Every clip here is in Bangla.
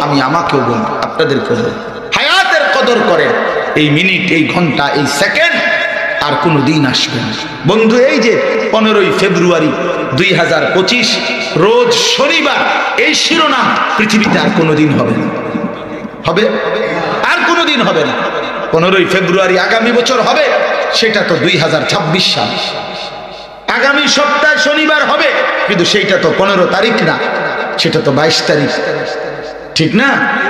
আমি আমাকেও বলবো, আপনাদেরকেও বলবো, হায়াতের কদর করেন। এই মিনিট, এই ঘন্টা, এই সেকেন্ড আর কোনো দিন আসবে না বন্ধু। এই যে 15ই ফেব্রুয়ারি 2025 রোজ শনিবার, এই শিরোনাম পৃথিবীতে আর কোনো দিন হবে না। হবে? আর কোনো দিন হবে না। 15ই ফেব্রুয়ারি আগামী বছর হবে, সেটা তো 2026 সাল। আগামী সপ্তাহে শনিবার হবে, কিন্তু সেইটা তো 15 তারিখ না, সেটা তো 22 তারিখ, ঠিক না?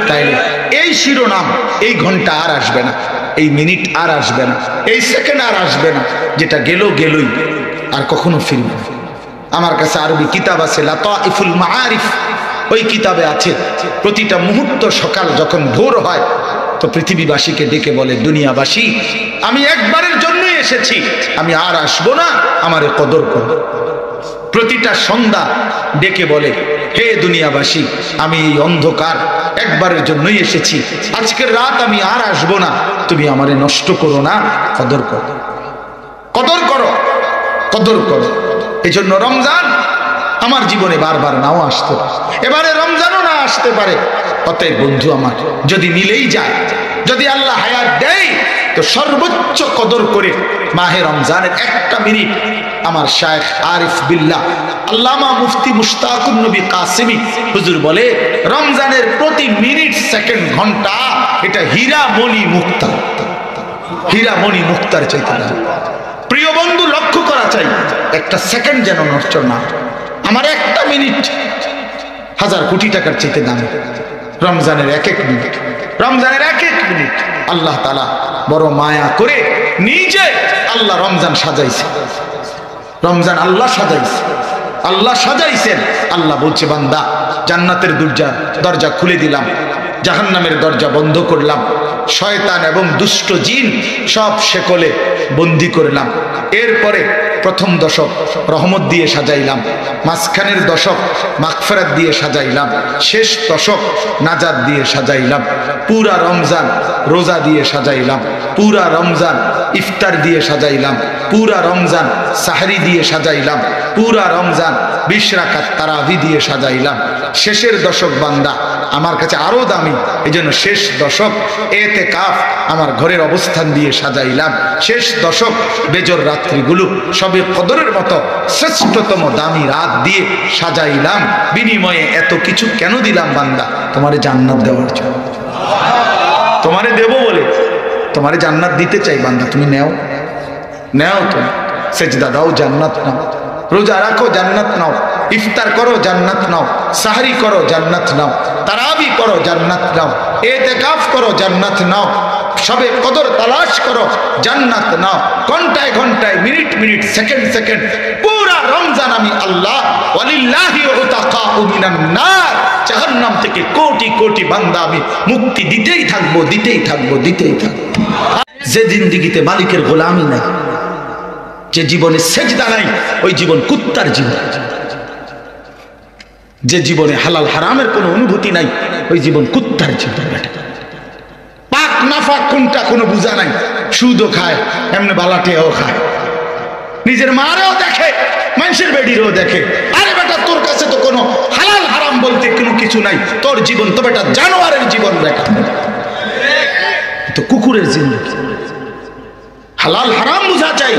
তাইলে এই শিরোনাম, এই ঘন্টা আর আসবে না, এই মিনিট আর আসবে না, এই সেকেন্ড আর আসবে না। যেটা গেল গেলই, আর কখনো ফিরবে না। আমার কাছে আরবি কিতাব আছে, লাতাইফুল মাআরিফ, ওই কিতাবে আছে প্রতিটা মুহূর্ত সকাল যখন ভোর হয় তো পৃথিবীবাসীকে ডেকে বলে, দুনিয়াবাসী আমি একবারের জন্যই এসেছি, আমি আর আসবো না, আমারে কদর করো। প্রতিটা সন্ধ্যা ডেকে বলে, হে দুনিয়াবাসী আমি এই অন্ধকার একবারের জন্যই এসেছি, আজকের রাত আমি আর আসবো না, তুমি আমারে নষ্ট করো না, কদর করো, কদর করো, কদর করো। এই জন্য রমজান আমার জীবনে বারবার নাও আসতে পারে, এবারে রমজানও না আসতে পারে। অতএব বন্ধু আমার, যদি মিলেই যায়, যদি আল্লাহ হায়াত দেয়, তো সর্বোচ্চ কদর করে মাহে রমজানের একটা মিনিট, আমার শায়েখ আরিফ বিল্লাহ আল্লামা মুফতি মুশতাকুন নবী কাসেমি হুজুর বলে, রমজানের প্রতি মিনিট, সেকেন্ড, ঘন্টা এটা হীরা মণি মুক্তা, হীরা মণি মুক্তার চাইতে দাম। প্রিয় বন্ধু, লক্ষ্য করা চাই, একটা সেকেন্ড যেন নষ্ট না। আমার একটা মিনিট 1000 কোটি টাকার চাইতে দাম। রমজানের এক এক মিনিট, রমজানের এক এক মিনিট আল্লাহ তাআলা বড় মায়া করে নিজে আল্লাহ রমজান সাজাইছে। রমজান আল্লাহ সাজাইছে, আল্লাহ সাজাইছেন। আল্লাহ বলছে, বান্দা জান্নাতের দরজা খুলে দিলাম, জাহান্নামের দরজা বন্ধ করলাম, শয়তান এবং দুষ্ট জিন সব শেকলে বন্দি করলাম। এরপরে প্রথম দশক রহমত দিয়ে সাজাইলাম, মাঝখানের দশক মাগফিরাত দিয়ে সাজাইলাম, শেষ দশক নাজাত দিয়ে সাজাইলাম। পুরা রমজান রোজা দিয়ে সাজাইলাম, পুরা রমজান ইফতার দিয়ে সাজাইলাম, পুরা রমজান সাহরি দিয়ে সাজাইলাম, পুরা রমজান 20 রাকাত তারাবি দিয়ে সাজাইলাম। শেষের দশক বান্দা আমার কাছে আরো দামি, এই জন্য শেষ দশক এতেকাফ আমার ঘরের অবস্থান দিয়ে সাজাইলাম। শেষ দশক বেজর রাত্রিগুলো সবে কদরের মতো শ্রেষ্ঠতম দামি রাত দিয়ে সাজাইলাম। বিনিময়ে এত কিছু কেন দিলাম বান্দা? তোমারে জান্নাত দেওয়ার জন্য। তোমারে দেব বলে, তোমারে জান্নাত দিতে চাই বান্দা, তুমি নেও, নেও, তুমি সেজদা দাও, জান্নাত নাও, রোজা রাখো, জান্নাত নাও, ইফতার করো, জান্নাত নাও, সাহরি করো, জান্নাত নাও, তারাবি করো, জান্নাত নাও, এতেকাফ করো, জান্নাত নাও, সবে কদর তালাশ করো, জান্নাত নাও। ঘন্টায় ঘন্টায়, মিনিট মিনিট, সেকেন্ড সেকেন্ড, পুরা রমজান আমি আল্লাহ ওয়ালিল্লাহি উতাকাউ মিনান নার, জাহান্নাম থেকে কোটি কোটি বান্দা আমি মুক্তি দিতেই থাকবো, দিতেই থাকবো, দিতেই থাকবো। যে জিন্দেগিতে মালিকের গোলামি নাই, যে জীবনে সেজদা নাই, ওই জীবন কুত্তার জীবন। যে জীবনে হালাল হারামের কোনো অনুভূতি নাই, ওই জীবন কুত্তার জীবন। পাক নাফাক কোনটা কোনো বুঝা নাই, সুদও খায়, এমনি বালাটেও খায়, নিজের মারেও দেখে, মানুষের বেডিরও দেখে। আরে বেটা, তোর কাছে তো কোনো হালাল হারাম বলতে কোনো কিছু নাই, তোর জীবন তো বেটা জানোয়ারের জীবন। বেটা তো কুকুরের জিন্দেগি। হালাল হারাম বুঝা চাই,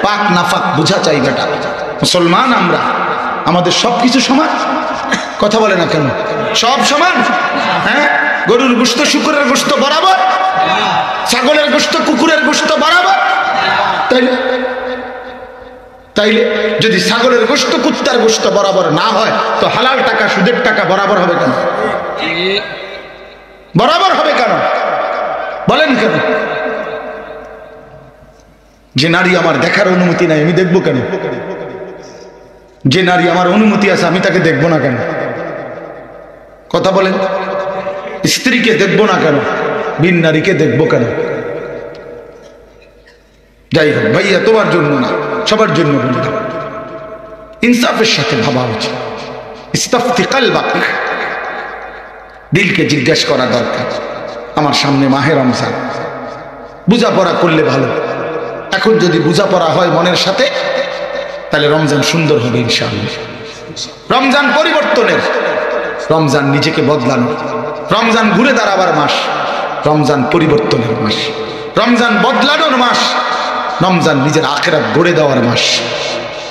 পাক নাফাক বুঝা চাই। বেটা মুসলমান আমরা, আমাদের সবকিছু সমান। কথা বলে না কেন? সব সমান। হ্যাঁ, গরুর গোশত শুকুরের গোশত বরাবর, ছাগলের গোশত কুকুরের গোশত বরাবর। তাইলে তাইলে যদি ছাগলের গোশত কুত্তার গোশত বরাবর না হয়, তো হালাল টাকা সুদের টাকা বরাবর হবে কেন? বরাবর হবে কেন বলেন? কেন? যে নারী আমার দেখার অনুমতি নাই, আমি দেখবো কেন? যে নারী আমার অনুমতি আছে, আমি তাকে দেখবো না কেন? কথা বলেন। স্ত্রীকে দেখবো না কেন? বিন নারীকে দেখবো কেন? যাই হোক ভাইয়া, তোমার জন্য না, সবার জন্য বললাম, ইনসাফের সাথে ভাবা উচিত। ইস্তাফতি কলবাক, দিলকে জিজ্ঞেস করা দরকার। আমার সামনে মাহে রমজান, বুঝাপড়া করলে ভালো। এখন যদি বুঝাপড়া হয় মনের সাথে, তাহলে রমজান সুন্দর হবে ইনশাআল্লাহ। রমজান পরিবর্তনের, রমজান নিজেকে বদলানো। রমজান ঘুরে দাঁড়াবার মাস, রমজান পরিবর্তনের মাস, রমজান বদলানোর মাস, রমজান নিজের আখিরাত গড়ে দেওয়ার মাস,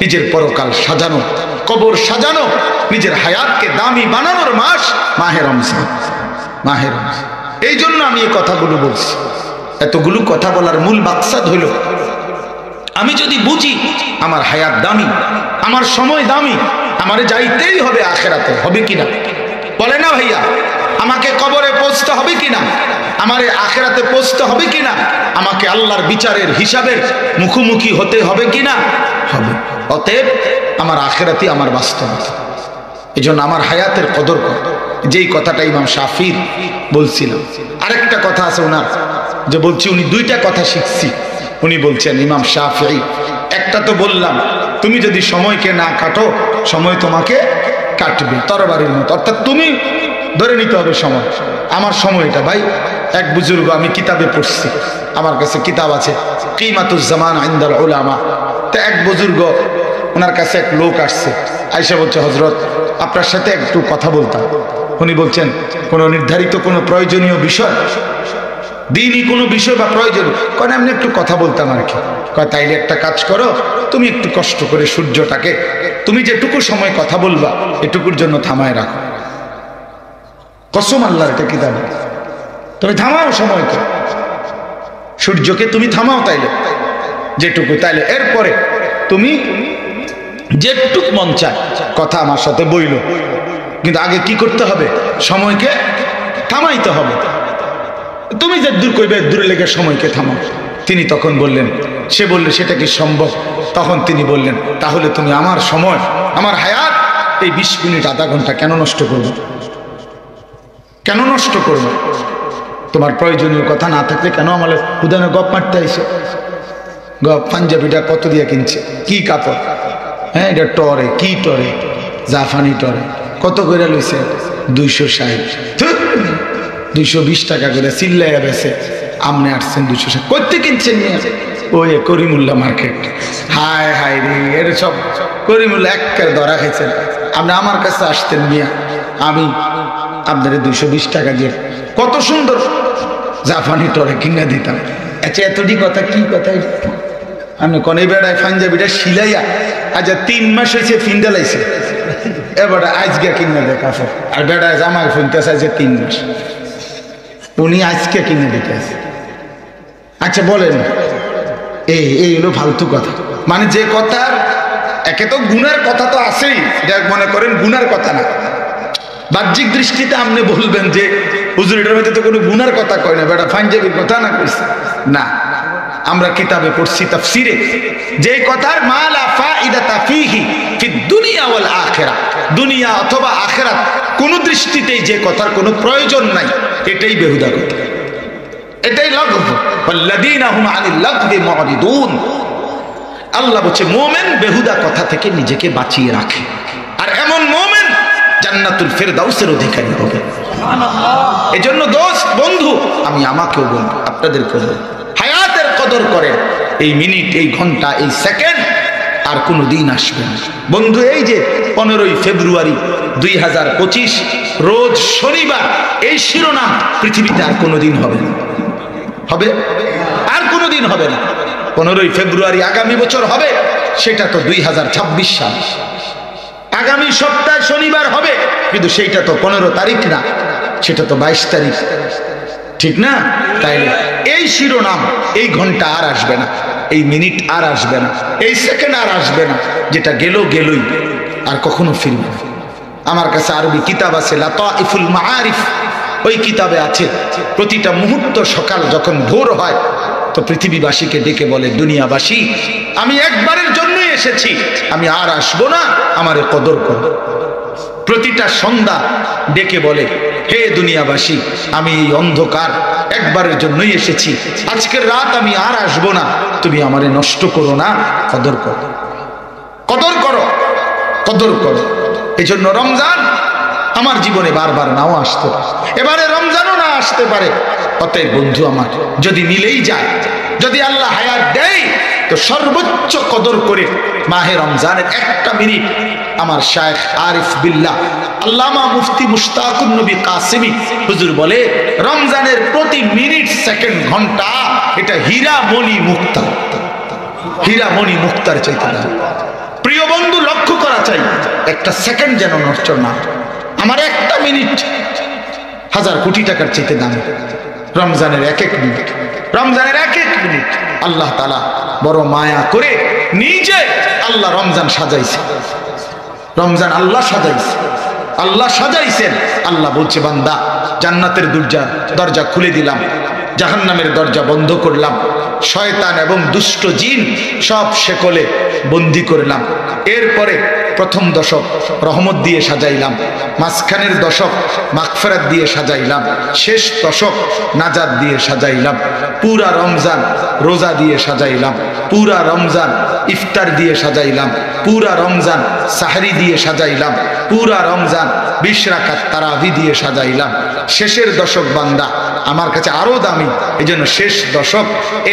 নিজের পরকাল সাজানো, কবর সাজানো, নিজের হায়াতকে দামি বানানোর মাস মাহে রমজান। মাহে রমজান। এই জন্য আমি এই কথাগুলো বলছি। এতগুলো কথা বলার মূল মাকসাদ হলো, আমি যদি বুঝি আমার হায়াত দামি, আমার সময় দামি, আমারে যাইতেই হবে আখিরাতে, হবে কিনা বলে না ভাইয়া? আমাকে কবরে পৌঁছতে হবে কিনা, আমারে আখিরাতে পৌঁছতে হবে কিনা, আমাকে আল্লাহর বিচারের হিসাবের মুখোমুখি হতে হবে কিনা? হবে। অতএব আমার আখিরাতই আমার বাস্তবতা। এই জন্য আমার হায়াতের কদর কর। যেই কথাটা ইমাম শাফির বলছিলাম। আরেকটা কথা আছে ওনার, যে বলছি উনি দুইটা কথা শিখছি। উনি বলছেন ইমাম শাফি, একটা তো বললাম তুমি যদি সময়কে না কাটো, সময় তোমাকে কাটবে তরবারির মতো, অর্থাৎ তুমি ধরে নিতে হবে সময়। আমার সময়টা ভাই, এক বুজুর্গ, আমি কিতাবে পড়ছি, আমার কাছে কিতাব আছে কিমাতুজ জামান ইনদাল উলামা। তো এক বুজুর্গ, ওনার কাছে এক লোক আসছে, আয়েশা বলছে হযরত আপনার সাথে একটু কথা বলতাম। উনি বলছেন কোনো নির্ধারিত কোনো প্রয়োজনীয় বিষয়, দিনই কোনো বিষয় বা প্রয়োজন, কারণ আমি একটু কথা বলতাম আর কি। কয় তাইলে একটা কাজ করো, তুমি একটু কষ্ট করে সূর্যটাকে, তুমি যেটুকু সময় কথা বলবা এটুকুর জন্য থামায় রাখো। কসম আল্লাহর, এটা কিতাব, তুমি থামাও সময়কে, সূর্যকে তুমি থামাও তাইলে যেটুকু, তাইলে এরপরে তুমি যেটুক মন চায় কথা আমার সাথে বইল, কিন্তু আগে কি করতে হবে? সময়কে থামাইতে হবে। তুমি যে দূর করবে, দূরে লেগে সময়কে থামাও। তিনি তখন বললেন, সে বললে সেটা কি সম্ভব? তখন তিনি বললেন, তাহলে তুমি আমার সময়, আমার হায়াত, এই 20 মিনিট আধা ঘন্টা কেন নষ্ট করবে? কেন নষ্ট করবে? তোমার প্রয়োজনীয় কথা না থাকলে কেন আমার উদাহরণে গপ মারতে আইসে? গপ পাঞ্জাবিটা কত দিয়ে কিনছে, কি কাপড়, হ্যাঁ এটা টরে, কি টরে, জাফানি টরে, কত করে লইছে? 260, 220 টাকা করে চিল্লাইয়া বেছে। আমনে আসছেন 260, করতে কিনছেন নিয়ে? ওই করিমুল্লাহ মার্কেট। হায় হায় রে, এর সব করিমুল্লাহ একের ধরা খাইছেন। আপনি আমার কাছে আসতেন মিয়া, আমি আপনাদের 220 টাকা দিয়ে কত সুন্দর জাফানি টরে কিনে দিতাম। আচ্ছা এতটি কথা, কি কথা? আমি কনে বেড়ায় পাঞ্জাবিটা সিলাইয়া আজ 3 মাস হয়েছে ফিন্ডালাইছে, এবার আজকে কিনে দেয় কাপড়। আর বেড়ায় জামাই ফিনতে চাইছে 3 মাস, উনি আজকে কিনে দিতে আছে। আচ্ছা বলেন, এই হলো ফালতু কথা। মানে যে কথা, একে তো গুনার কথা তো আছেই, এটা মনে করেন গুনার কথা না। বাহ্যিক দৃষ্টিতে আপনি বলবেন যে হুজুর এটার মধ্যে তো কোনো গুনার কথা কয় না, বেটা পাঞ্জাবির কথা না কইছে না। আমরা কিতাবে পড়ছি তাফসীরে, যে কথার মালা ফাইদাতা ফিহি ফিদ দুনিয়া ওয়াল আখিরাহ, দুনিয়া অথবা আখিরাত কোন দৃষ্টিতেই যে কথার কোনো প্রয়োজন নাই, এটাই বেহুদা কথা, এটাই লাগব। ওয়াল্লাযীনা হুম আনিল লাগবি মুরিদুন। আল্লাহ বলছে মুমিন বেহুদা কথা থেকে নিজেকে বাঁচিয়ে রাখে, আর এমন মুমিন জান্নাতুল ফেরদাউসের অধিকারী হবে। সুবহানাল্লাহ। এজন্য দোস্ত, বন্ধু, আমি আমাকেও বলবো, আপনাদেরকেও বলবো, হায়াতের কদর করেন। এই মিনিট, এই ঘন্টা, এই সেকেন্ড আর কোনো দিন আসবে না বন্ধু। এই যে 15ই ফেব্রুয়ারি 2025 রোজ শনিবার, এই শিরোনাম পৃথিবীতে আর কোনো দিন হবে না। হবে? আর কোনো দিন হবে না। 15ই ফেব্রুয়ারি আগামী বছর হবে, সেটা তো 2026 সাল। আগামী সপ্তাহে শনিবার হবে, কিন্তু সেইটা তো 15 তারিখ না, সেটা তো 22 তারিখ, ঠিক না? তাইলে এই শিরোনাম, এই ঘন্টা আর আসবে না, এই মিনিট আর আসবে না, এই সেকেন্ড আর আসবে না। যেটা গেল গেলই, আর কখনো ফিরবে না। আমার কাছে আরবি কিতাব আছে লাতাইফুল মাআরিফ, ওই কিতাবে আছে প্রতিটা মুহূর্ত সকাল যখন ভোর হয় তো পৃথিবীবাসীকে ডেকে বলে, দুনিয়াবাসী আমি একবারের জন্যই এসেছি, আমি আর আসবো না, আমারে কদর করো। প্রতিটা সন্ধ্যা ডেকে বলে, হে দুনিয়াবাসী আমি এই অন্ধকার একবারের জন্যই এসেছি, আজকের রাত আমি আর আসবো না, তুমি আমারে নষ্ট করো না, কদর করো, কদর করো, কদর করো। এই জন্য রমজান আমার জীবনে বারবার নাও আসতে পারে, এবারে রমজানও না আসতে পারে। অতএব বন্ধু আমার, যদি মিলেই যায়, যদি আল্লাহ হায়াত দেয়, তো সর্বোচ্চ কদর করে মাহে রমজানের একটা মিনিট আমার শায়েখ আরিফ বিল্লাহ আল্লামা মুফতি মুশতাকুন নবী কাসিমি হুজুর বলে, রমজানের প্রতি মিনিট, সেকেন্ড, ঘন্টা এটা হীরা মণি মুক্তা, হীরা মণি মুক্তার চাইতে দাম। প্রিয় বন্ধু, লক্ষ্য করা চাই, একটা সেকেন্ড যেন নষ্ট না। আমার একটা মিনিট হাজার কোটি টাকার চাইতে দাম। রমজানের এক এক মিনিট, রমজানের এক এক মিনিট আল্লাহ তাআলা বড় মায়া করে নিজে আল্লাহ রমজান সাজাইছে। রমজান আল্লাহ সাজাইছে, আল্লাহ সাজাইছেন। আল্লাহ বলছে, বান্দা জান্নাতের দরজা খুলে দিলাম, জাহান্নামের দরজা বন্ধ করলাম, শয়তান এবং দুষ্ট জিন সব শেকলে বন্দি করলাম। এরপরে প্রথম দশক রহমত দিয়ে সাজাইলাম, মাঝখানের দশক মাগফিরাত দিয়ে সাজাইলাম, শেষ দশক নাজাত দিয়ে সাজাইলাম। পুরা রমজান রোজা দিয়ে সাজাইলাম, পুরা রমজান ইফতার দিয়ে সাজাইলাম, পুরা রমজান সাহরি দিয়ে সাজাইলাম, পুরা রমজান 20 রাকাত তারাবি দিয়ে সাজাইলাম। শেষের দশক বান্দা আমার কাছে আরো দামি, এই জন্য শেষ দশক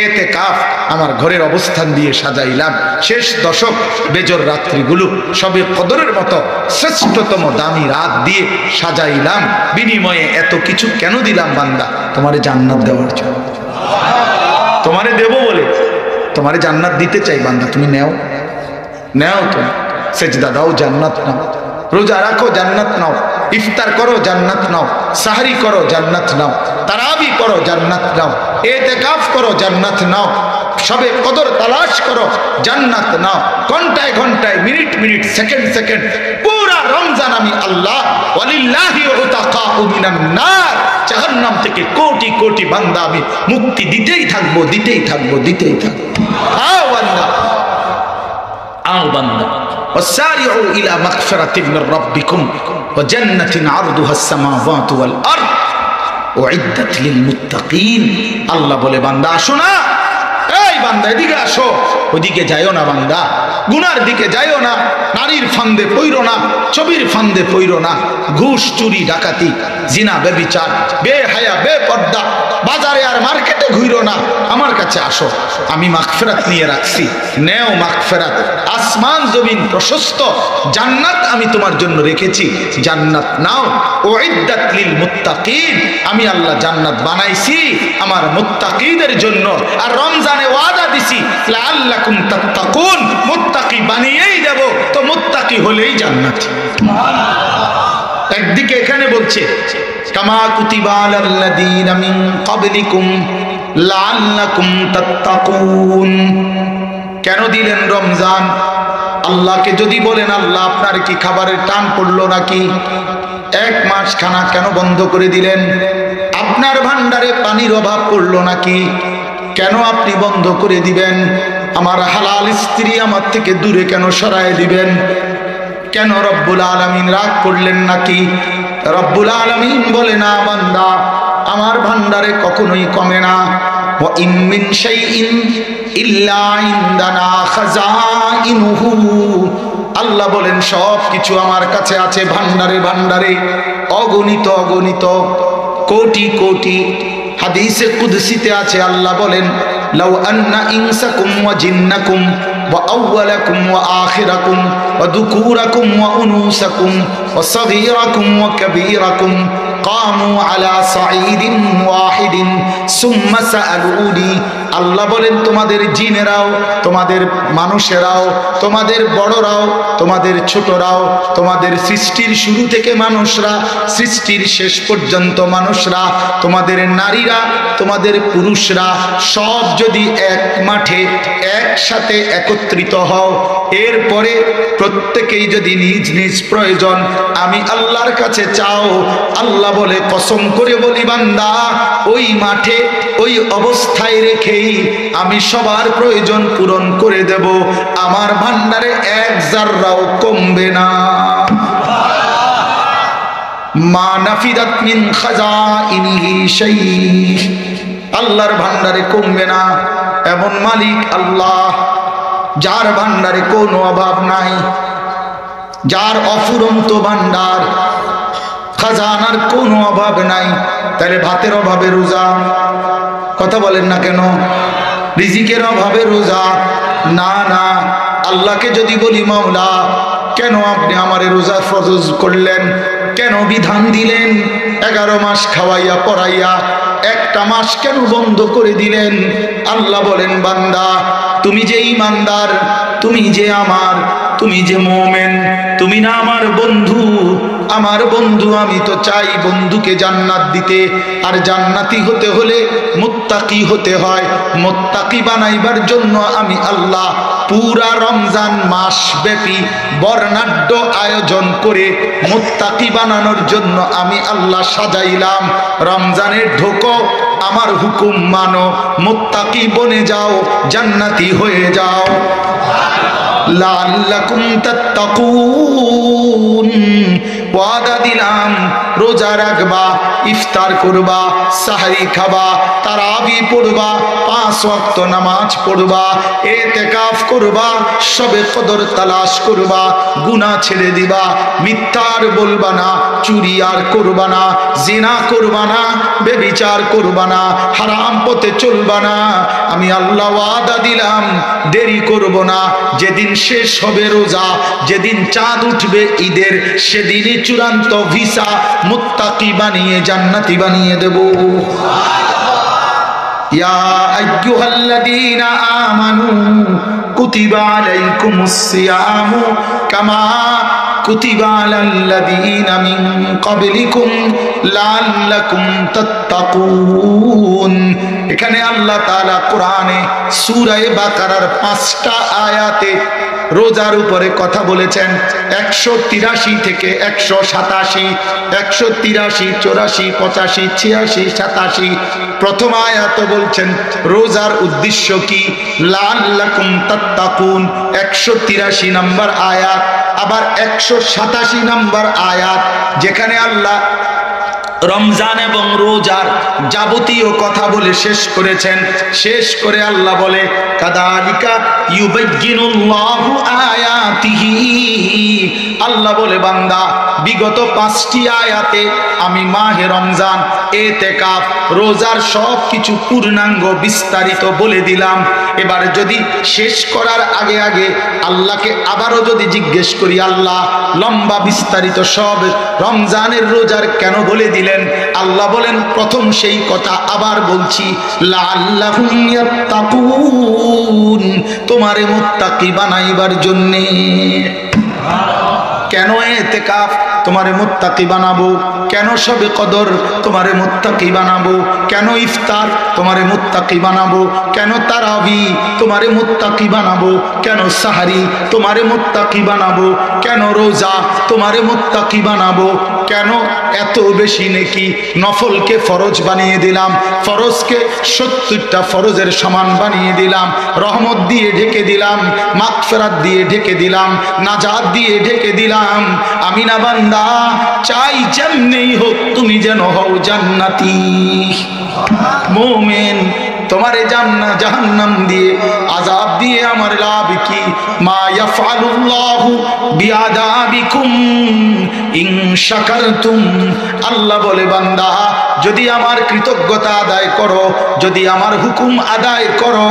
ইতিকাফ আমার ঘরের অবস্থান দিয়ে সাজাইলাম। শেষ দশক বেজর রাত্রিগুলো সবে কদরের মতো শ্রেষ্ঠতম দামি রাত দিয়ে সাজাইলাম। বিনিময়ে এত কিছু কেন দিলাম বান্দা? তোমারে জান্নাত দেওয়ার জন্য। তোমারে দেব বলে, তোমারে জান্নাত দিতে চাই বান্দা। তুমি নেও, নেও, তুমি সেজদা দাও, জান্নাত নাও, রোজা রাখো, জান্নাত নাও, ইফতার করো, জান্নাত নাও, সাহরি করো, জান্নাত নাও, তারাবি করো, জান্নাত নাও, ইতিকাফ করো, জান্নাত নাও, সবে কদর তালাশ করো, জান্নাত নাও। ঘন্টায় ঘন্টায়, মিনিট মিনিট, সেকেন্ড সেকেন্ড, পুরা রমজান আমি আল্লাহ ওয়ালিল্লাহি উতাকাউ মিনান নার, জাহান্নাম থেকে কোটি কোটি বান্দা আমি মুক্তি দিতেই থাকবো, দিতেই থাকবো, দিতেই থাকবো। আও বান্দা, আও বান্দা, وسارعوا إلى مغفرة من ربكم وجنة عرضها السماوات والأرض أعدت للمتقين। আল্লাহ বলে, বান্দা আসো না, এই বান্দা এদিকে আসো, ওদিকে যাইও না বান্দা, গুনার দিকে যাইও না, নারীর ফান্দে পইরো না, ছবির ফান্দে পইরো না, ঘুষ চুরি ডাকাতি জিনা ব্যভিচার বেহায়া বেপর্দা বাজারে আর মার্কেটে ঘুরো না, আমার কাছে আসো, আমি মাগফিরাত নিয়ে রাখছি, নেও মাগফিরাত। আসমান জমিন প্রশস্ত, জান্নাত আমি তোমার জন্য রেখেছি, জান্নাত নাও। উইদ্দাত লিল মুত্তাকিন, আমি আল্লাহ জান্নাত বানাইছি আমার মুত্তাকিদের জন্য। আর রমজানে ওয়াদা দিছি লাআল্লাকুম তাত্তাকুন, মুত্তাকি বানিয়েই দেব, তো মুত্তাকি হলেই জান্নাত। একদিকে এখানে বলছে কামা কুতিবা আলাল্লাযীনা মিন ক্বাবলিকুম লাআল্লাকুম তাত্তাকুন। কেন দিলেন রমজান? আল্লাহকে যদি বলেন, আল্লাহ আপনার কি খাবারের টান পড়লো নাকি? 1 মাস খানা কেন বন্ধ করে দিলেন? আপনার ভান্ডারে পানির অভাব পড়লো নাকি? কেন আপনি বন্ধ করে দিবেন? আমার হালাল স্ত্রী আমার থেকে দূরে কেন সরায় দিবেন? কেন রব্বুল আলামিন রাগ করলেন নাকি? রব্বুল আলামিন বলে, না বান্দা, আমার ভান্ডারে কখনোই কমে না। ওয়া ইন মিন শাইইন ইল্লা ইনদানা খাযাইনুহু, আল্লাহ বলেন সব কিছু আমার কাছে আছে ভান্ডারে ভান্ডারে, অগণিত অগণিত, কোটি কোটি। হাদিসে কুদসিতে আছে, আল্লাহ বলেন লাউ আন্না ইনসাকুম ওয়া জিন্নাকুম ওয়া আউওয়ালাকুম ওয়া আখিরাকুম ওয়া দুকুরাকুম ওয়া উনুসাকুম ওয়া সগীরাকুম ওয়া কাবীরাকুম কামু আলা সাঈদিন ওয়াহিদিন সুম্মা সাআলুনি। আল্লাহ বলেন তোমাদের জিনেরাও, তোমাদের মানুষেরাও, তোমাদের বড়রাও, তোমাদের ছোটরাও, তোমাদের সৃষ্টির শুরু থেকে মানুষরা, সৃষ্টির শেষ পর্যন্ত মানুষরা, তোমাদের নারীরা, তোমাদের পুরুষরা, সব যদি এক মাঠে একসাথে একত্রিত হও, এরপরে প্রত্যেকেই যদি নিজ নিজ প্রয়োজন আমি আল্লাহর কাছে চাও, আল্লাহ বলে কসম করে বলি বান্দা, ওই মাঠে ওই অবস্থায় রেখেই আমি সবার প্রয়োজন পূরণ করে দেব, আমার ভান্ডারে 1 জাররাও কমবে না। মা নাফিদাত মিন খাজাইনিহি শাই, আল্লাহর ভান্ডারে কমবে না। এমন মালিক আল্লাহ, যার ভান্ডারে কোনো অভাব নাই, যার অফুরন্ত ভান্ডার, খাজানার কোনো অভাব নাই। তাহলে ভাতের অভাবে রোজা? কথা বলেন না কেন? রিজিকের অভাবে রোজা? না না। আল্লাহকে যদি বলি মাওলা কেন আপনি আমারে রোজা ফরজ করলেন, কেন বিধান দিলেন? 11 মাস খাওয়াইয়া পড়াইয়া একটা মাস কেন বন্ধ করে দিলেন? আল্লাহ বলেন, বান্দা তুমি যে ঈমানদার, তুমি যে আমার, তুমি যে মুমিন, তুমি না আমার বন্ধু? আমার বন্ধু আমি তো চাই বন্ধুকে জান্নাত দিতে, আর জান্নাতি হতে হলে মুত্তাকি হতে হয়। মুত্তাকি বানাইবার জন্য আমি আল্লাহ পুরা রমজান মাস ব্যাপী বর্ণাঢ্য আয়োজন করে মুত্তাকি বানানোর জন্য আমি আল্লাহ সাজাইলাম। রমজানের ঢোকো, আমার হুকুম মানো, মুত্তাকি বনে যাও, জান্নাতি হয়ে যাও। লাআল্লাকুম তাত্তাকুন, ওয়াদা দিলাম রোজা রাখবা, ইফতার করবা, সাহরি খাবা, তারাবি পড়বা, 5 ওয়াক্ত নামাজ পড়বা, ইতিকাফ করবা, শবে কদর তালাশ করবা, গুনাহ ছেড়ে দিবা, মিথ্যার বলবা না, চুরি আর করবা না, জিনা করবা না, ব্যভিচার করবা না, হারাম পথে চলবা না। আমি আল্লাহ ওয়াদা দিলাম দেরি করব না। যেদিন শেষ হবে রোজা, যেদিন চাঁদ উঠবে ঈদের, সেদিনই চূড়ান্ত ভিসা মুত্তাকি বানিয়ে জান্নাতি বানিয়ে দেব। ইয়া আইয়ুহাল্লাযীনা আমানু কুতিবা আলাইকুমুস সিয়ামু কামা কুতিবা আলাল্লাযীনা মিন ক্বাবলিকুম লাআল্লাকুম তাত্তাকুন। এখানে আল্লাহ তাআলা কোরআনে সূরা বাকারার 5টা আয়াতে রোজার উপরে কথা বলেছেন। 183 থেকে 187, 183, 84, 85, 86, 87। প্রথম আয়াত বলছেন রোজার উদ্দেশ্য কি, লাআল্লাকুম তাত্তাকুন, 183 নম্বর আয়াত। আবার 187 নম্বর আয়াত, যেখানে আল্লাহ রমজান এবং রোজার যাবতীয় কথা বলে শেষ করেছেন। শেষ করে আল্লাহ বলে, কাযালিকা ইউবায়্যিনুল্লাহু আয়াতিহি। আল্লাহ বলে, বান্দা বিগত 5টি আয়াতে আমি মাহে রমজান, ইতিকাফ, রোজার সব কিছু পূর্ণাঙ্গ বিস্তারিত বলে দিলাম। এবার যদি শেষ করার আগে আগে আল্লাহকে আবারও যদি জিজ্ঞেস করি, আল্লাহ লম্বা বিস্তারিত সব রমজানের রোজার কেন বলে দিলেন? আল্লাহ বলেন, প্রথম সেই কথা আবার বলছি, লাআল্লাহুম ইয়াত্তাকুন, তোমারে মুত্তাকি বানাইবার জন্য। কেন ইতিকাফ? তোমারে মুত্তাকি বানাবো। কেন শবে কদর? তোমারে মুত্তাকি বানাবো। কেন ইফতার? তোমারে মুত্তাকি বানাবো। কেন তারাবি? তোমারে মুত্তাকি বানাবো। কেন সাহরি? তোমারে মুত্তাকি বানাবো। কেন রোজা? তোমারে মুত্তাকি বানাবো। কেন এত বেশি নেকি? নফলকে ফরজ বানিয়ে দিলাম, ফরজকে 70টা ফরজের সমান বানিয়ে দিলাম, রহমত দিয়ে ঢেকে দিলাম, মাগফিরাত দিয়ে ঢেকে দিলাম, নাজাত দিয়ে ঢেকে দিলাম। আমি না বান্দা চাই যেমনি হোক তুমি যেন হও জান্নাতি মুমিন। তোমারে জাহান্নাম দিয়ে, আযাব দিয়ে আমার লাভ কি? মা ইয়াফআলুল্লাহু বিআযাবিকুম ইন শাকারতুম। আল্লাহ বলে, বান্দা যদি আমার কৃতজ্ঞতা আদায় করো, যদি আমার হুকুম আদায় করো,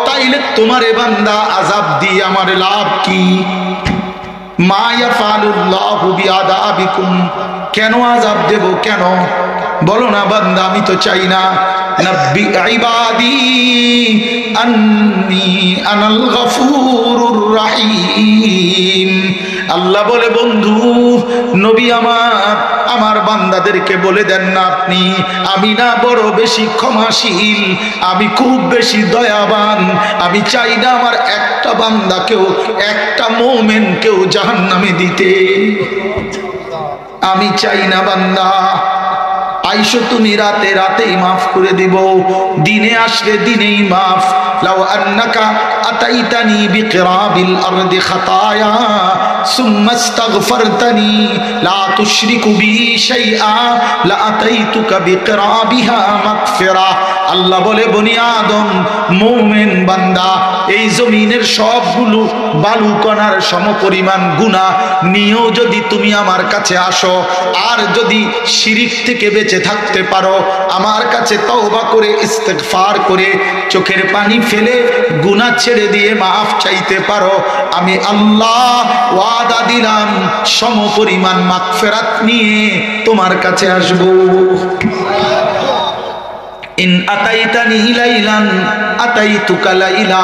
তাইলে তোমারে বান্দা আযাব দিয়ে আমার লাভ কি? মা ইয়াফআলুল্লাহু বিআযাবিকুম, কেন আযাব দেব? কেন বলো না বান্দা, আমি তো চাই না। নব্বি ইবাদি আন্নী আনাল গফুরুর রহিম। আল্লাহ বলে, বন্ধু নবী আমার বান্দাদেরকে বলে দেন না আপনি, আমি না বড় বেশি ক্ষমাশীল, আমি খুব বেশি দয়াবান। আমি চাই না আমার একটা বান্দাকেও, একটা মুমিনকেও জাহান্নামে দিতে। আমি চাই না বান্দা আইসো তুমি রাতে রাতেই মাফ করে দিব, দিনে আসলে দিনেই মাফ। লাউ আন্নাকা আতাইতানি বিকিরাবিল আরদি খাতায়া সুম্মা ইস্তাগফারতানি লা তুশরিকু বি শাইআ লা আতাইতুকা বিকিরাবিহা মাগফিরা। আল্লাহ বলে, বনি আদম, মুমিন বান্দা, এই জমিনের সবগুলো বালুকণার সমপরিমাণ গুনাহ নিয়েও যদি তুমি আমার কাছে আসো, আর যদি শিরিক থেকে বেঁচে বেঁচে থাকতে পারো, আমার কাছে তওবা করে ইস্তেগফার করে চোখের পানি ফেলে গুনাহ ছেড়ে দিয়ে মাফ চাইতে পারো, আমি আল্লাহ ওয়াদা দিলাম সমপরিমাণ মাগফিরাত নিয়ে তোমার কাছে আসব। ইন আতাইতানি লাইলান আতাইতুকা লাইলা,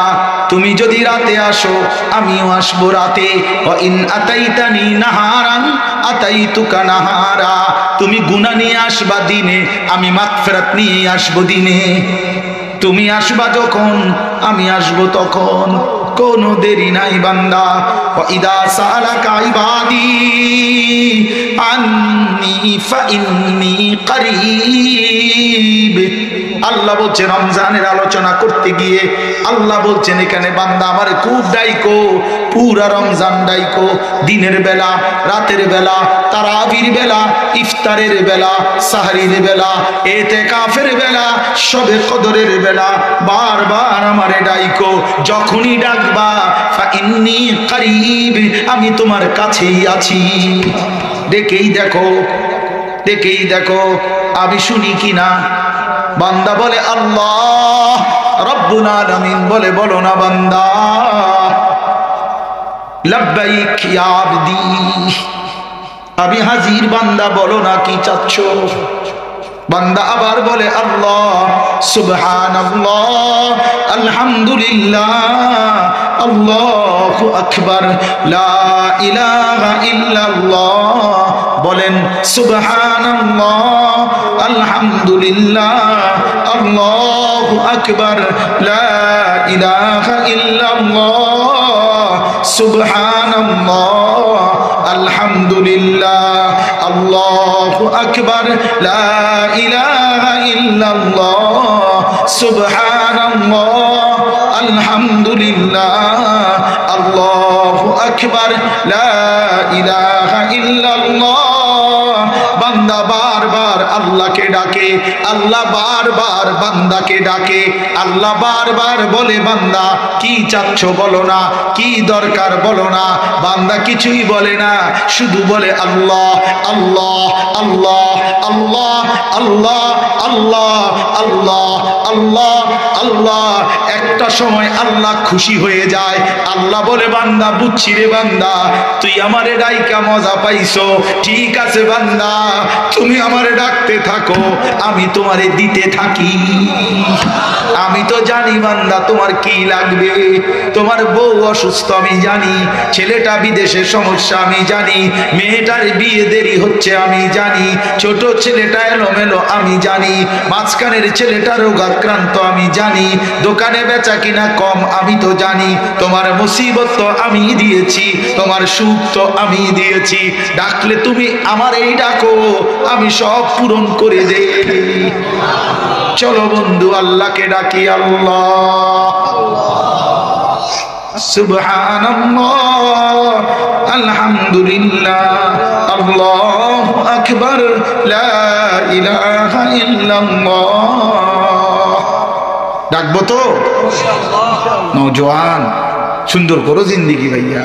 তুমি যদি রাতে আসো আমিও আসবো রাতে। ওয়া ইন আতাইতানি নাহারান আতাইতুকা নাহারা, তুমি গুনাহ নিয়ে আসবা দিনে, আমি মাগফিরাত নিয়ে আসবো দিনে। তুমি আসবা যখন আমি আসবো তখন, কোনো দেরি নাই বান্দা। ওয়া ইদা সালাকা ইবাদি আন্নি ফাইন্নী করিব। আল্লাহ বলছেন রমজানের আলোচনা করতে গিয়ে আল্লাহ বলছেন এখানে বান্দা আমার খুব ডাইকো, পুরা রমজান ডাইকো, দিনের বেলা, রাতের বেলা, তারাবির বেলা, ইফতারের বেলা, সাহরির বেলা, ইতিকাফের বেলা, শবে কদরের বেলা, বারবার আমারে ডাইকো। যখনই ডাকবা ফাইন্নী করিব, আমি তোমার কাছেই আছি। দেখেই দেখো, দেখেই দেখো আমি শুনি কিনা। বান্দা বলে আল্লাহ, রব্বুল আলামিন বলে বলো না বান্দা লাব্বাইক ইয়া আবদি, আমি হাজির বান্দা বলো না কি চাচ্ছ। বান্দা আবার বলে আল্লাহ সুবহানাল্লাহ আলহামদুলিল্লাহ আল্লাহু আকবার লা ইলাহা ইল্লাল্লাহ, বলেন সুবহানাল্লাহ আলহামদুলিল্লাহ আল্লাহু আকবার লা ইলাহা ইল্লাল্লাহ সুবহানাল্লাহ আলহামদুলিল্লাহ আল্লাহু আকবার লা ইলাহা ইল্লাল্লাহ সুবহানাল্লাহ আলহামদুলিল্লাহ আল্লাহু আকবার লা ইলাহা ইল্লাল্লাহ। বান্দা বারবার আল্লাহকে ডাকে, আল্লাহ বারবার বান্দাকে ডাকে, আল্লাহ বারবার বলে বান্দা কি চাচ্ছ বলো না, কি দরকার বলো না। বান্দা কিছুই বলে না, শুধু বলে আল্লাহ আল্লাহ আল্লাহ আল্লাহ আল্লাহ আল্লাহ আল্লাহ আল্লাহ আল্লাহ। একটা সময় আল্লাহ খুশি হয়ে যায়, আল্লাহ বলে বান্দা বুঝছি রে বান্দা, তুই আমারে ডাইকা মজা পাইছো, ঠিক আছে বান্দা তুমি আমারে ডাকতে থাকো, আমি তোমারে দিতে থাকি। আমি তো জানি বান্দা তোমার কি লাগবে, তোমার বউ অসুস্থ আমি জানি, ছেলেটা বিদেশে সমস্যা আমি জানি, মেয়েটার বিয়ে দেরি হচ্ছে আমি জানি, ছোট ছেলেটা এলোমেলো আমি জানি, মাঝখানের ছেলেটা রোগাক্রান্ত আমি জানি, দোকানে বেচা কিনা কম আমি তো জানি, তোমার মুসিবত তো আমি দিয়েছি, তোমার সুখ তো আমি দিয়েছি, ডাকলে তুমি আমার এই ডাকো আমি সব পূরণ করে দেই। চলো বন্ধু আল্লাহকে ডাকি, আল্লাহ সুবহানাল্লাহ আলহামদুলিল্লাহ আল্লাহু আকবার লা ইলাহা ইল্লাল্লাহ। ডাকবো তো নওজোয়ান, সুন্দর করো জিন্দেগি ভাইয়া।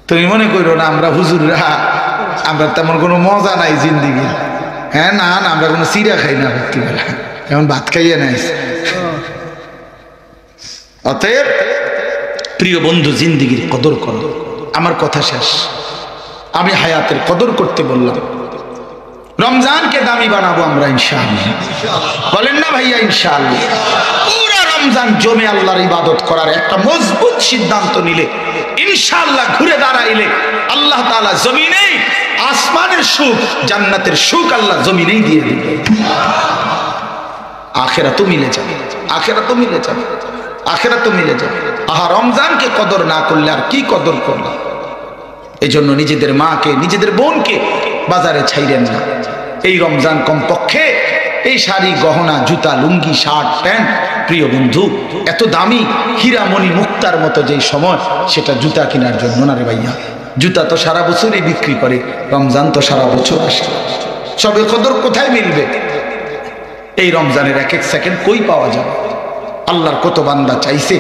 তুমি মনে করো না আমরা হুজুররা আমরা তেমন কোনো মজা নাই জিন্দেগি, হ্যাঁ না না, আমরা কোনো চিড়া খাই না ভক্তিবেলা, এমন ভাত খাইয়ে নাই। অতএব প্রিয় বন্ধু জিন্দেগির কদর করো। আমার কথা শেষ, আমি হায়াতের কদর করতে বললাম। রমজানকে দামি বানাবো আমরা ইনশাআল্লাহ, বলেন না ভাইয়া ইনশাআল্লাহ। পুরা রমজান জমে আল্লাহর ইবাদত করার একটা মজবুত সিদ্ধান্ত নিলে ইনশাআল্লাহ, ঘুরে দাঁড়াইলে আল্লাহ তাআলা জমিনেই আসমানের সুখ, জান্নাতের সুখ আল্লাহ জমিনেই দিয়ে দিবে। আখিরাতও মিলে যাবে, আখিরাতও মিলে যাবে, আখিরাতও মিলে যাবে। আহা, রমজানকে কদর না করলে আর কি কদর করবে। এই জন্য নিজেদের মাকে, নিজেদের বোনকে বাজারে ছাইরেন না। এই রমজান কমপক্ষে এই শাড়ি, গহনা, জুতা, লুঙ্গি, শার্ট, প্যান্ট, প্রিয় বন্ধু এত দামি হীরামণি মুক্তার মতো যেই সময়, সেটা জুতা কেনার জন্য না রে ভাইয়া। জুতা তো সারা বছরই বিক্রি করে, রমজান তো সারা বছর আসে। সবে কদর কোথায় মিলবে? এই রমজানের এক এক সেকেন্ড কই পাওয়া যাবে? আল্লাহর কত বান্দা চাইছে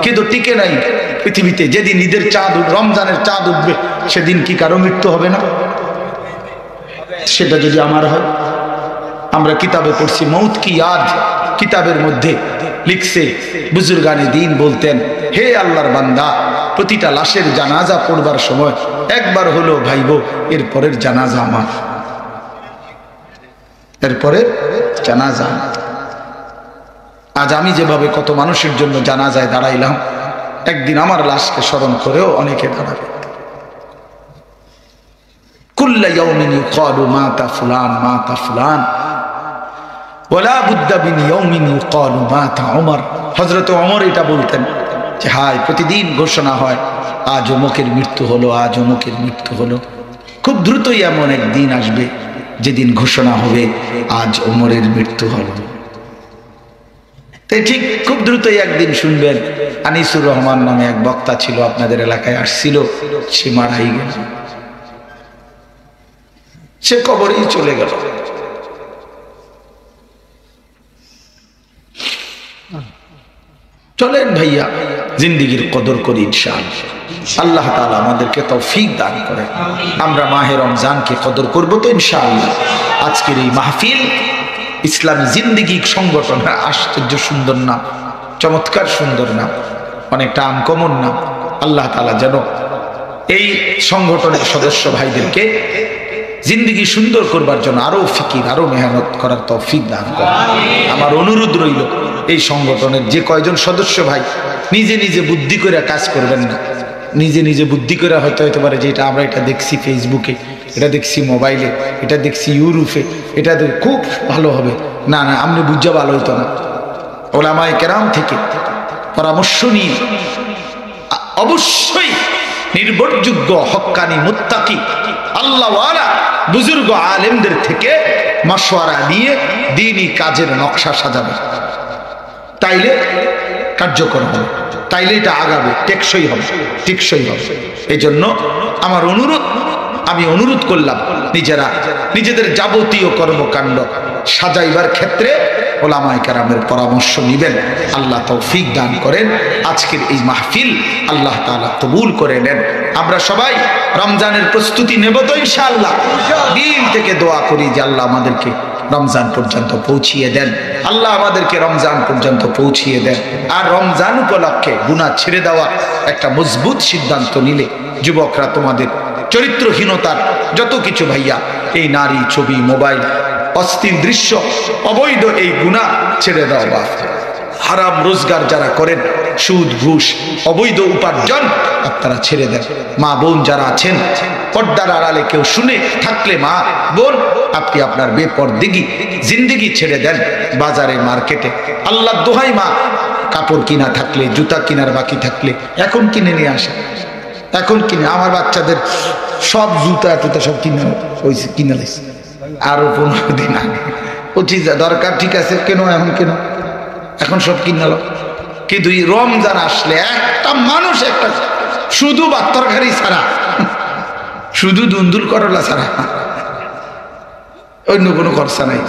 কিন্তু টিকে নাই পৃথিবীতে। যেদিন ঈদের চাঁদ, রমজানের চাঁদ উঠবে, সেদিন কি কারো মৃত্যু হবে না? সেটা যদি আমার হয়। আমরা কিতাবে পড়ছি মৌত কি ইয়াদ, কিতাবের মধ্যে লিখছে বুজুর্গানে দিন বলতেন, হে আল্লাহর বান্দা, প্রতিটা লাশের জানাজা পড়বার সময় একবার হলো ভাইবো এরপরের জানাজা আমার, এরপরে জানাজা। আজ আমি যেভাবে কত মানুষের জন্য জানাজায় দাঁড়াইলাম, একদিন আমার লাশকে স্মরণ করেও অনেকে দাঁড়াবে। কুল্লা ইয়াউমিন ইউকালু মাতা ফুলান মাতা ফুলান ওয়ালা বুদ্দা বিন ইয়াউমিন ইউকালু মাতা ওমর। হযরত ওমর এটা বলতেন যে হায়, প্রতিদিন ঘোষণা হয় আজ অমুকের মৃত্যু হলো, আজ অমুকের মৃত্যু হলো। খুব দ্রুতই এমন একদিন আসবে যেদিন ঘোষণা হবে আজ ওমরের মৃত্যু হলো। তাই ঠিক খুব দ্রুতই একদিন শুনবেন আনিসুর রহমান নামে এক বক্তা ছিল, আপনাদের এলাকায় আসছিল, সে মারাই গেল, সে কবরেই চলে গেল। চলেন ভাইয়া, জিন্দেগির কদর করি ইনশাআল্লাহ। আল্লাহ তাআলা আমাদেরকে তৌফিক দান করে আমরা মাহে রমজানকে কদর করব তো ইনশাআল্লাহ। আজকের এই মাহফিল ইসলামী জিন্দেগি সংগঠন, আশ্চর্য সুন্দর নাম, চমৎকার সুন্দর নাম, অনেকটা আনকমন নাম। আল্লাহ তাআলা যেন এই সংগঠনের সদস্য ভাইদেরকে জিন্দেগি সুন্দর করবার জন্য আরো ফিকির, আরো মেহনত করার তৌফিক দান করে। আমার অনুরোধ রইল, এই সংগঠনের যে কয়জন সদস্য ভাই নিজে নিজে বুদ্ধি করে কাজ করবেন না, নিজে নিজে বুদ্ধি করে হয়তো হতে পারে যে এটা আমরা এটা দেখছি ফেসবুকে, এটা দেখছি মোবাইলে, এটা দেখছি ইউরোপে, এটা খুব ভালো হবে, না না, আপনি বুঝা ভালো হইতো না। ওলামায়ে কেরাম থেকে পরামর্শ নিয়ে অবশ্যই নির্ভরযোগ্য হক্কানি মুত্তাকি আল্লাহওয়ালা বুজুর্গ আলেমদের থেকে মাশওয়ারা নিয়ে দ্বীনি কাজের নকশা সাজাবে, তাইলে কার্যকর হবে, তাইলে এটা আগাবে, টেকসই হবে, টেকসই হবে। এই জন্য আমার অনুরোধ, আমি অনুরোধ করলাম নিজেরা নিজেদের যাবতীয় কর্মকাণ্ড সাজাইবার ক্ষেত্রে ওলামায়ে কেরামের পরামর্শ নিবেন। আল্লাহ তৌফিক দান করেন। আজকের এই মাহফিল আল্লাহ তাআলা কবুল করে নেন। আমরা সবাই রমজানের প্রস্তুতি নেব তো ইনশাআল্লাহ। দিল থেকে দোয়া করি যে আল্লাহ আমাদেরকে রমজান পর্যন্ত পৌঁছিয়ে দেন, আল্লাহ আমাদেরকে রমজান পর্যন্ত পৌঁছিয়ে দেন। আর রমজান উপলক্ষে গুনাহ ছেড়ে দেওয়া একটা মজবুত সিদ্ধান্ত নিলে যুবকরা তোমাদের চরিত্রহীনতার যত কিছু ভাইয়া, এই নারী, ছবি, মোবাইল, অস্থির দৃশ্য, অবৈধ এই গুনাহ ছেড়ে দাও। বা হারাম রোজগার যারা করেন, সুদ ঘুষ অবৈধ উপার্জন, আপনারা ছেড়ে দেন। মা বোন যারা আছেন পর্দার আড়ালে কেউ শুনে থাকলে, মা বোন আপনি আপনার বেপরদেগি জিন্দেগি ছেড়ে দেন। বাজারে মার্কেটে আল্লাহর দোহাই মা, কাপড় কিনা থাকলে, জুতা কিনার বাকি থাকলে এখন কিনে নিয়ে আসে, এখন কিনে। আমার বাচ্চাদের সব জুতা টুতা সব কিনে হয়েছে, কিনে লাইছে আরো 15 দিন আগে। উচিত দরকার, ঠিক আছে, কেন এখন কেন এখন সব কিনাল। কিন্তু রমজান আসলে একটা মানুষ, একটা শুধু বাত্তরকারি ছাড়া, শুধু দুন্দুল করলা ছাড়া অন্য কোনো খরচা নাই,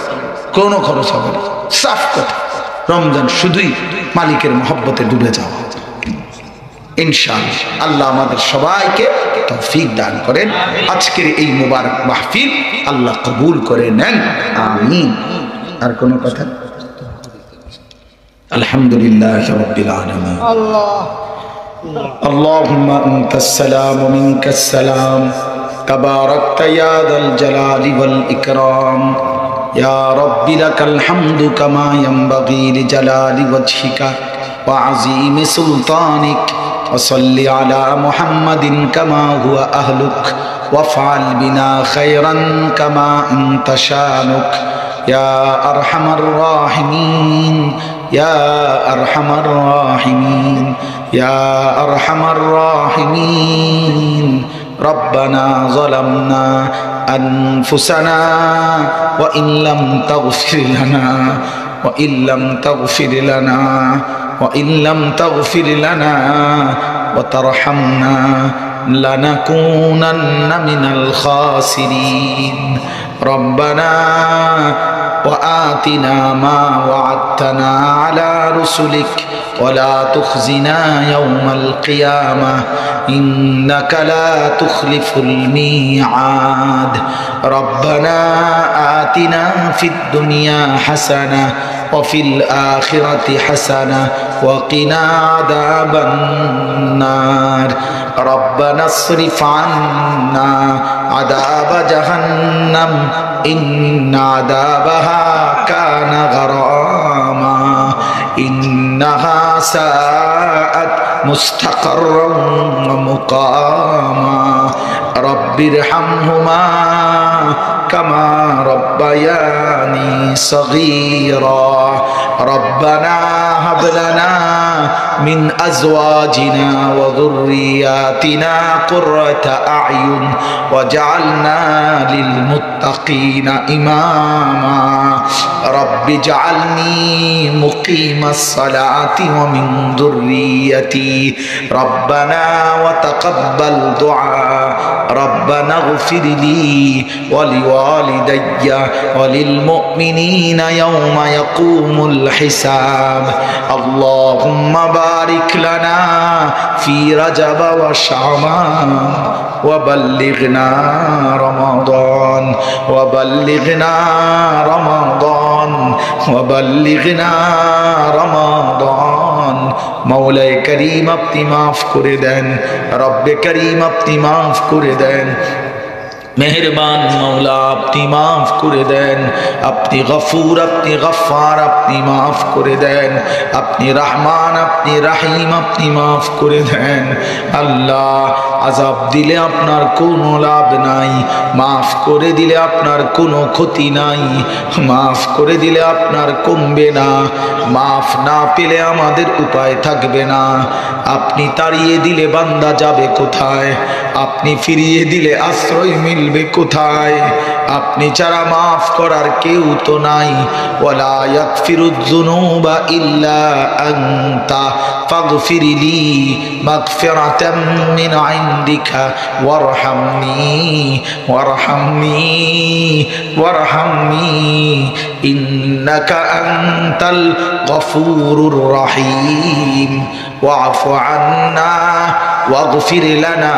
কোনো খরচ হবে না। সাফ কথা, রমজান শুধুই মালিকের মহব্বতে ডুবে যাওয়া। ইনশাআল্লাহ আল্লাহ আমাদের সবাইকে তৌফিক দান করেন। আজকের এই মুবারক মাহফিল আল্লাহ কবুল করে নেন, আমিন। আর কোনো কথা? আলহামদুলিল্লাহ রাব্বিল আলামিন। আল্লাহুম্মা আনতাস সালাম ওয়া মিনকাস সালাম, তাবারাকতা ইয়া যাল জালালি ওয়াল ইকরাম। ইয়া রাব্বি লাকাল হামদু কামা ইয়ানবাগি লিজালালি ওয়াজহিকা ওয়া আযীমি সুলতানিক। وصل على محمد كما هو أهلك وافعل بنا خيرا كما أنت شانك يا أرحم الراحمين يا أرحم الراحمين يا أرحم الراحمين. ربنا ظلمنا أنفسنا وإن لم تغفر لنا وإن لم تغفر لنا وإن لم تغفر لنا وترحمنا لنكونن من الخاسرين. ربنا وآتنا ما وعدتنا على رسلك ولا تخزنا يوم القيامة إنك لا تخلف الميعاد ربنا آتنا في الدنيا حسنة وفي الآخرة حسنة وقنا عذاب النار ربنا اصرف عنا عذاب جهنم إن عذابها كان غراما إنها ساءت مستقرا ومقاما رب ارحمهما كما ربياني صغيرا ربنا هب لنا من أزواجنا وذرياتنا قرة أعين واجعلنا للمتقين إماما رب اجعلني مقيم الصلاة ومن ذريتي ربنا وتقبل دعاء ربنا اغفر لي ولوالدي وللمؤمنين يوم يقوم الحساب اللهم بارك لنا في رجب وشعبان وبلغنا رمضان وبلغنا رمضان وبلغنا رمضان مولاي كريم আপনি মাফ করে দেন রব্বে করিম আপনি মাফ করে দেন মেহেরবান মৌলা আপনি মাফ করে দেন আপনি গফুর আপনি গফফার আপনি মাফ করে দেন আপনি রহমান আপনি রহিম আপনি মাফ করে দেন আল্লাহ আযাব দিলে আপনার কোনো লাভ নাই মাফ করে দিলে আপনার কোনো ক্ষতি নাই মাফ করে দিলে আপনার কমবে না মাফ না পেলে আমাদের উপায় থাকবে না আপনি তাড়িয়ে দিলে বান্দা যাবে কোথায় আপনি ফিরিয়ে দিলে আশ্রয় মিলবে কোথায় আপনি ছাড়া মাফ করার কেউ তো নাই ওয়ালা ইয়াগফিরুয যুনুবা ইল্লা আনতা ফাগফিরলি মাগফিরাতাম মিন ইনদিকা ওয়ারহামনি ইন্নাকা আনতাল গফুরুর রহিম ওয়া'ফু আন্না واغفر لنا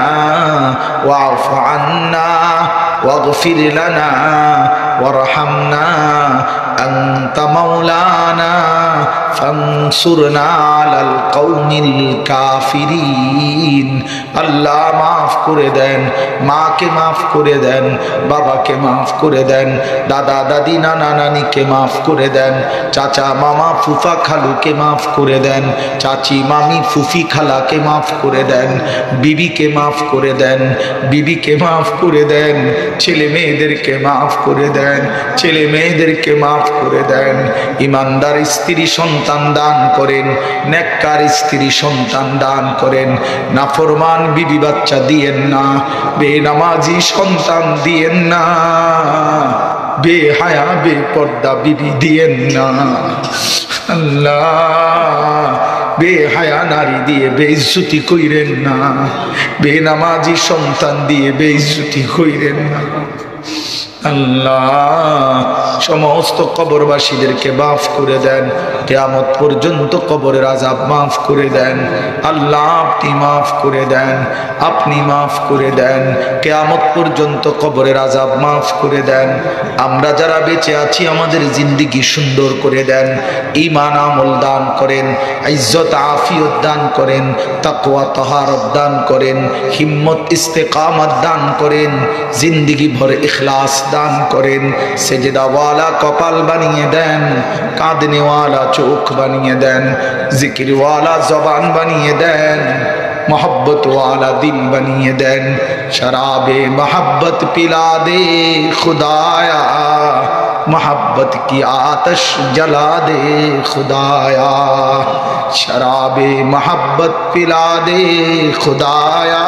واعف عنا واغفر لنا وارحمنا أنت مولانا فانصرنا على القوم الكافرين আল্লাহ মাফ করে দেন মাকে মাফ করে দেন বাবাকে মাফ করে দেন দাদা দাদি নানা নানিকে মাফ করে দেন চাচা মামা ফুফা খালুকে মাফ করে দেন চাচি মামি ফুফি খালাকে মাফ করে দেন বিবিকে মাফ করে দেন বিবিকে মাফ করে দেন ছেলে মেয়েদেরকে মাফ করে দেন ছেলে মেয়েদেরকে মাফ করে দেন ইমানদার স্ত্রী সন্তান দান করেন নেককার স্ত্রী সন্তান দান করেন নাফরমান বিবি বাচ্চা দিয়েন না বেনামাজি সন্তান দিয়েন না বেহায়া বেপর্দা বিবি দিয়েন না আল্লাহ বেহায়া নারী দিয়ে বেইজ্জতি কইরেন না বেনামাজি সন্তান দিয়ে বেইজ্জতি কইরেন না আল্লাহ সমস্ত কবরবাসীদেরকে মাফ করে দেন কিয়ামত পর্যন্ত কবরের আযাব মাফ করে দেন আল্লাহ আপনি মাফ করে দেন আপনি মাফ করে দেন কিয়ামত পর্যন্ত কবরের আযাব মাফ করে দেন আমরা যারা বেঁচে আছি আমাদের জিন্দেগি সুন্দর করে দেন ঈমান আমল দান করেন ইজ্জত আফিয়ত দান করেন তাকওয়া তাহারত দান করেন হিম্মত ইস্তেকামত দান করেন জিন্দেগি ভর ইখলাস দান করেন সেজদাওয়ালা কপাল বানিয়ে দেন কাঁদনেওয়ালা চোখ বানিয়ে দেন জিকিরওয়ালা জবান বানিয়ে দেন मोहब्बत वाला दिल बनिए देन शराबे मोहब्बत पिला दे खुदाया मोहब्बत की आतश जला दे खुदाया शराबे मोहब्बत पिला दे खुदाया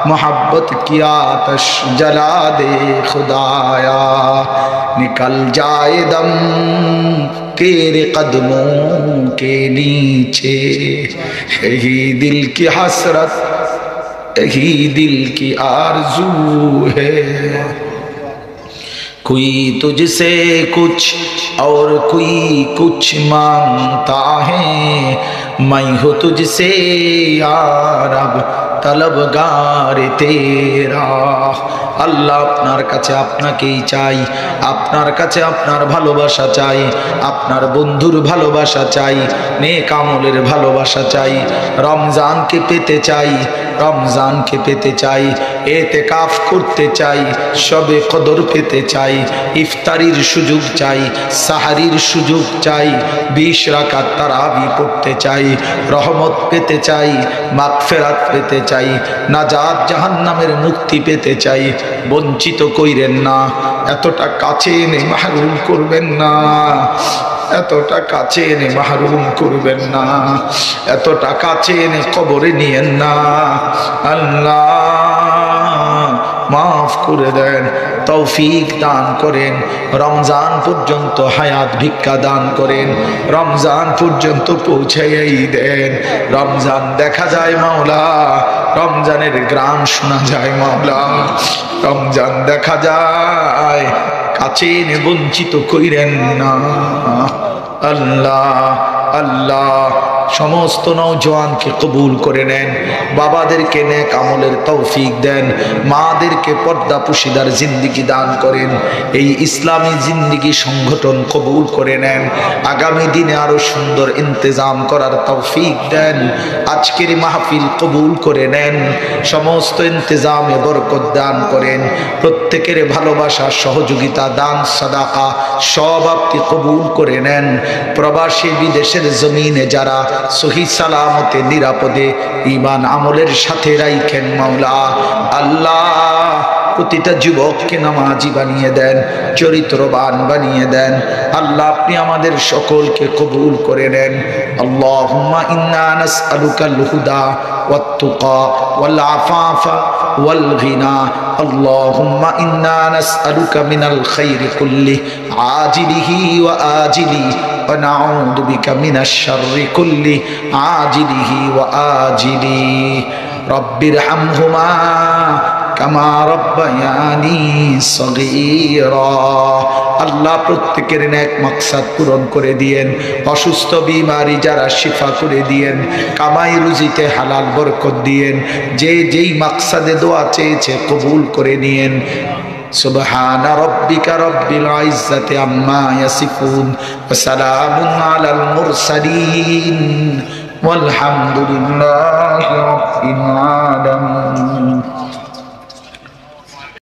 मोहब्बत की आतश जला दे खुदाया निकल जाए दम तेरे कदमों के नीचे यही दिल की हसरत यही दिल की आरज़ू है कोई तुझसे कुछ और कोई कुछ मांगता है, मैं हूँ तुझसे या रब तलबगार तेरा। আল্লাহ আপনার কাছে আপনাকেই চাই, আপনার কাছে আপনার ভালোবাসা চাই, আপনার বন্ধুর ভালোবাসা চাই, নেক আমলের ভালোবাসা চাই, রমজানকে পেতে চাই, রমজানকে পেতে চাই, এতেকাফ করতে চাই, শবে কদর পেতে চাই, ইফতারির সুযোগ চাই, সাহারির সুযোগ চাই, 20 রাকাত তারাবি পড়তে চাই, রহমত পেতে চাই, মাগফিরাত পেতে চাই, নাজাত জাহান্নামের মুক্তি পেতে চাই। বঞ্চিত কইরেন না, এতটা কাছে এনে মাহরুম করবেন না, এতটা কাছে এনে মাহরুম করবেন না, এতটা কাছে এনে কবরে নিয়েন না। আল্লাহ মাফ করে দেন, তৌফিক দান করেন, রমজান পর্যন্ত হায়াত ভিক্ষা দান করেন, রমজান পর্যন্ত পৌঁছাইয়াই দেন। রমজান দেখা যায় মাওলা, রমজানের গ্রাম শোনা যায় মাওলা, রমজান দেখা যায়, কাছে এনে বঞ্চিত কইরেন না। আল্লাহ আল্লাহ সমস্ত নওজওয়ানকে কবুল করে নেন, বাবাদেরকে নেক আমলের তৌফিক দেন, মাদেরকে পর্দা পুশিদার জিন্দেগি দান করেন, এই ইসলামী জিন্দেগি সংগঠন কবুল করে নেন, আগামী দিনে আরো সুন্দর ইন্তজাম করার তৌফিক দেন। আজকের মাহফিল কবুল করে নেন, সমস্ত ইন্তজামে বরকত দান করেন, প্রত্যেকের ভালোবাসা সহযোগিতা দান সাদাকা সব আপনি কবুল করে নেন। প্রবাসী বিদেশের জমিনে যারা সহি সালামতে নিরাপদে ঈমান আমলের সাথে রাইখেন মাওলা, আল্লাহ প্রতিটা যুবককে নামাজি বানিয়ে দেন, চরিত্রবান বানিয়ে দেন। আল্লাহ আপনি আমাদের সকলকে কবুল করে নেন। আল্লাহুম্মা ইন্না নাসআলুকাল হুদা ওয়াত তুকা ওয়াল আফাফা ওয়াল গিনা। আল্লাহুম্মা ইন্না নাসআলুকা মিনাল খাইরি কুল্লি আজিলিহি ওয়া আজিলি ونعوذ بك من الشر كل عاجله وآجله رب ارحمهما كما ربياني صغيرا। আল্লাহ প্রত্যেকের নেক মাকসাদ পূরণ করে দিয়েন, অসুস্থ বিমারি যারা শিফা করে দিয়েন, কামাই রুজিতে হালাল বরকত দিয়েন, যে যেই মাকসাদে দোয়া চেয়েছে কবুল করে নিয়েন। سبحان ربك رب العزة عما يصفون وسلام على المرسلين والحمد لله رب العالمين।